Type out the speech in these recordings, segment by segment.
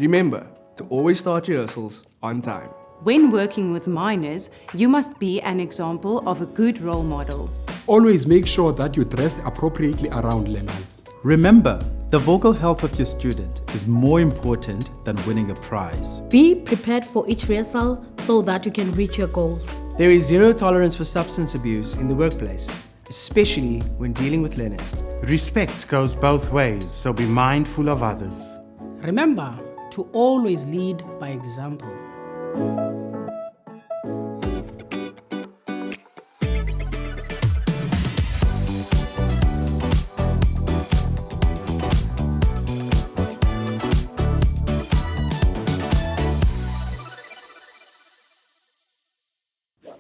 Remember to always start rehearsals on time. When working with minors, you must be an example of a good role model. Always make sure that you're dressed appropriately around learners. Remember, the vocal health of your student is more important than winning a prize. Be prepared for each rehearsal so that you can reach your goals. There is zero tolerance for substance abuse in the workplace, especially when dealing with learners. Respect goes both ways, so be mindful of others. Remember to always lead by example.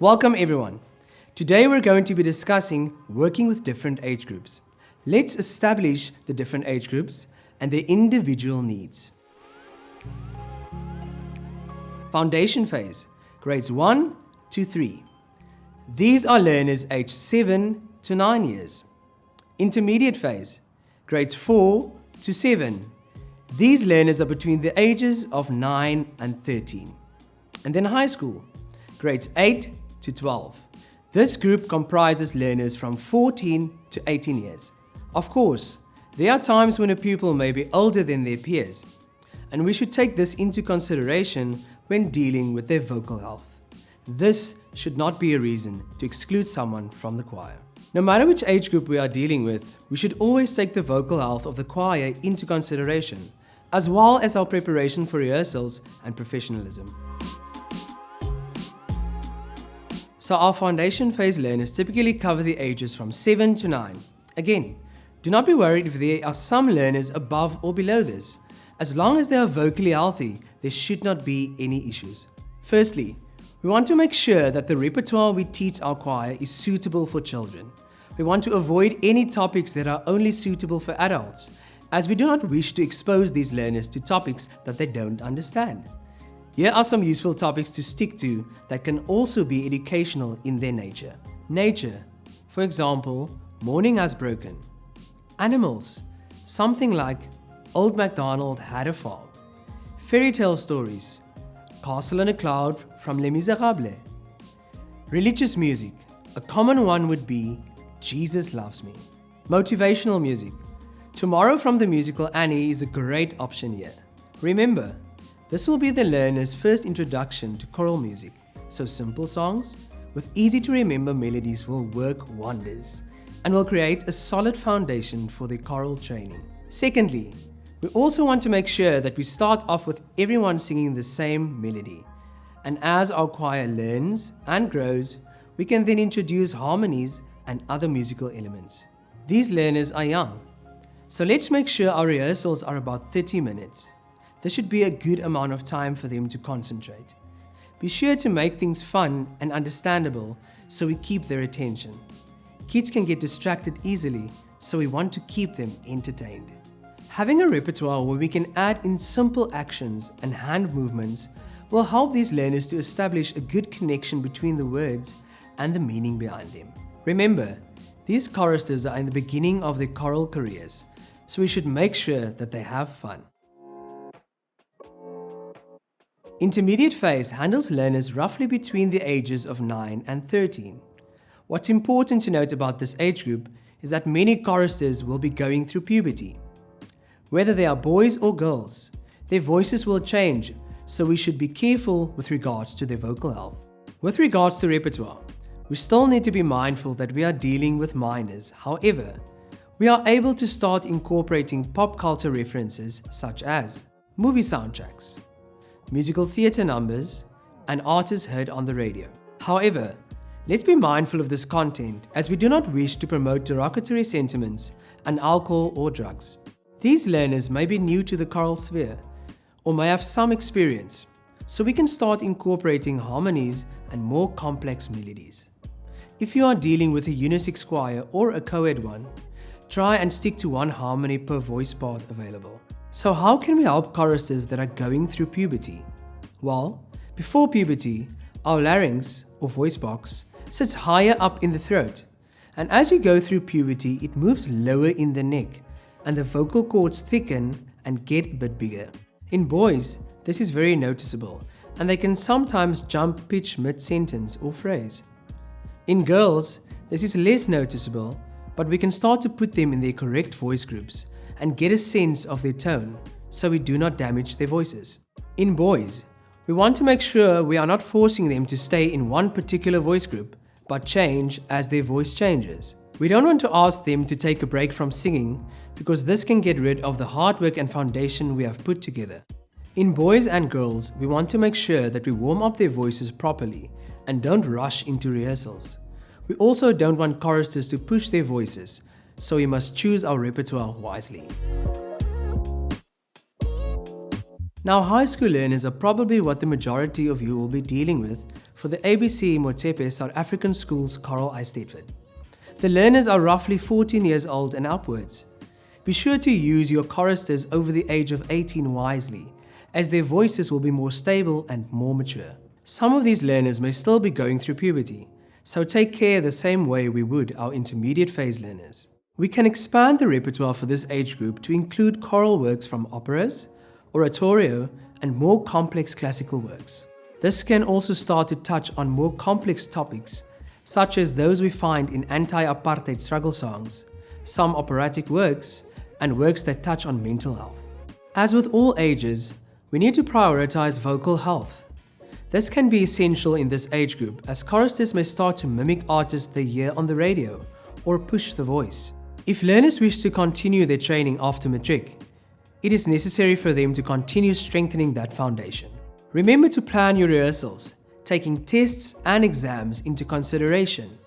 Welcome everyone. Today we're going to be discussing working with different age groups. Let's establish the different age groups and their individual needs. Foundation phase, grades 1 to 3. These are learners aged 7 to 9 years. Intermediate phase, grades 4 to 7. These learners are between the ages of 9 and 13. And then high school, grades 8 to 12. This group comprises learners from 14 to 18 years. Of course, there are times when a pupil may be older than their peers, and we should take this into consideration when dealing with their vocal health. This should not be a reason to exclude someone from the choir. No matter which age group we are dealing with, we should always take the vocal health of the choir into consideration, as well as our preparation for rehearsals and professionalism. So our foundation phase learners typically cover the ages from 7 to 9. Again, do not be worried if there are some learners above or below this. As long as they are vocally healthy, there should not be any issues. Firstly, we want to make sure that the repertoire we teach our choir is suitable for children. We want to avoid any topics that are only suitable for adults, as we do not wish to expose these learners to topics that they don't understand. Here are some useful topics to stick to that can also be educational in their nature. Nature, for example, morning has broken. Animals, something like Old MacDonald had a farm. Fairy tale stories, Castle on a Cloud from Les Miserables. Religious music, a common one would be Jesus Loves Me. Motivational music, Tomorrow from the musical Annie is a great option here. Remember, this will be the learner's first introduction to choral music, so simple songs with easy to remember melodies will work wonders and will create a solid foundation for their choral training. Secondly, we also want to make sure that we start off with everyone singing the same melody. And as our choir learns and grows, we can then introduce harmonies and other musical elements. These learners are young, so let's make sure our rehearsals are about 30 minutes. This should be a good amount of time for them to concentrate. Be sure to make things fun and understandable so we keep their attention. Kids can get distracted easily, so we want to keep them entertained. Having a repertoire where we can add in simple actions and hand movements will help these learners to establish a good connection between the words and the meaning behind them. Remember, these choristers are in the beginning of their choral careers, so we should make sure that they have fun. Intermediate phase handles learners roughly between the ages of 9 and 13. What's important to note about this age group is that many choristers will be going through puberty. Whether they are boys or girls, their voices will change, so we should be careful with regards to their vocal health. With regards to repertoire, we still need to be mindful that we are dealing with minors. However, we are able to start incorporating pop culture references such as movie soundtracks, musical theatre numbers, and artists heard on the radio. However, let's be mindful of this content as we do not wish to promote derogatory sentiments and alcohol or drugs. These learners may be new to the choral sphere or may have some experience, so we can start incorporating harmonies and more complex melodies. If you are dealing with a unisex choir or a co-ed one, try and stick to one harmony per voice part available. So how can we help choristers that are going through puberty? Well, before puberty, our larynx or voice box sits higher up in the throat, and as you go through puberty, it moves lower in the neck and the vocal cords thicken and get a bit bigger. In boys, this is very noticeable, and they can sometimes jump pitch mid-sentence or phrase. In girls, this is less noticeable, but we can start to put them in their correct voice groups and get a sense of their tone so we do not damage their voices. In boys, we want to make sure we are not forcing them to stay in one particular voice group, but change as their voice changes. We don't want to ask them to take a break from singing because this can get rid of the hard work and foundation we have put together. In boys and girls, we want to make sure that we warm up their voices properly and don't rush into rehearsals. We also don't want choristers to push their voices, so we must choose our repertoire wisely. Now, high school learners are probably what the majority of you will be dealing with for the ABC Motepe South African Schools Choral Eisteddfod. The learners are roughly 14 years old and upwards. Be sure to use your choristers over the age of 18 wisely, as their voices will be more stable and more mature. Some of these learners may still be going through puberty, so take care the same way we would our intermediate phase learners. We can expand the repertoire for this age group to include choral works from operas, oratorio, and more complex classical works. This can also start to touch on more complex topics, such as those we find in anti-apartheid struggle songs, some operatic works, and works that touch on mental health. As with all ages, we need to prioritize vocal health. This can be essential in this age group, as choristers may start to mimic artists they hear on the radio or push the voice. If learners wish to continue their training after matric, it is necessary for them to continue strengthening that foundation. Remember to plan your rehearsals, taking tests and exams into consideration.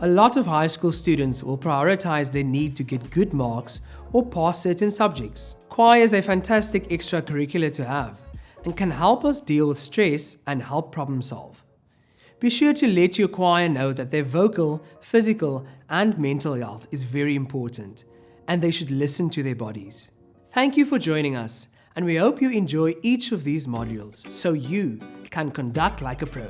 A lot of high school students will prioritize their need to get good marks or pass certain subjects. Choir is a fantastic extracurricular to have and can help us deal with stress and help problem solve. Be sure to let your choir know that their vocal, physical, and mental health is very important, and they should listen to their bodies. Thank you for joining us, and we hope you enjoy each of these modules so you can conduct like a pro.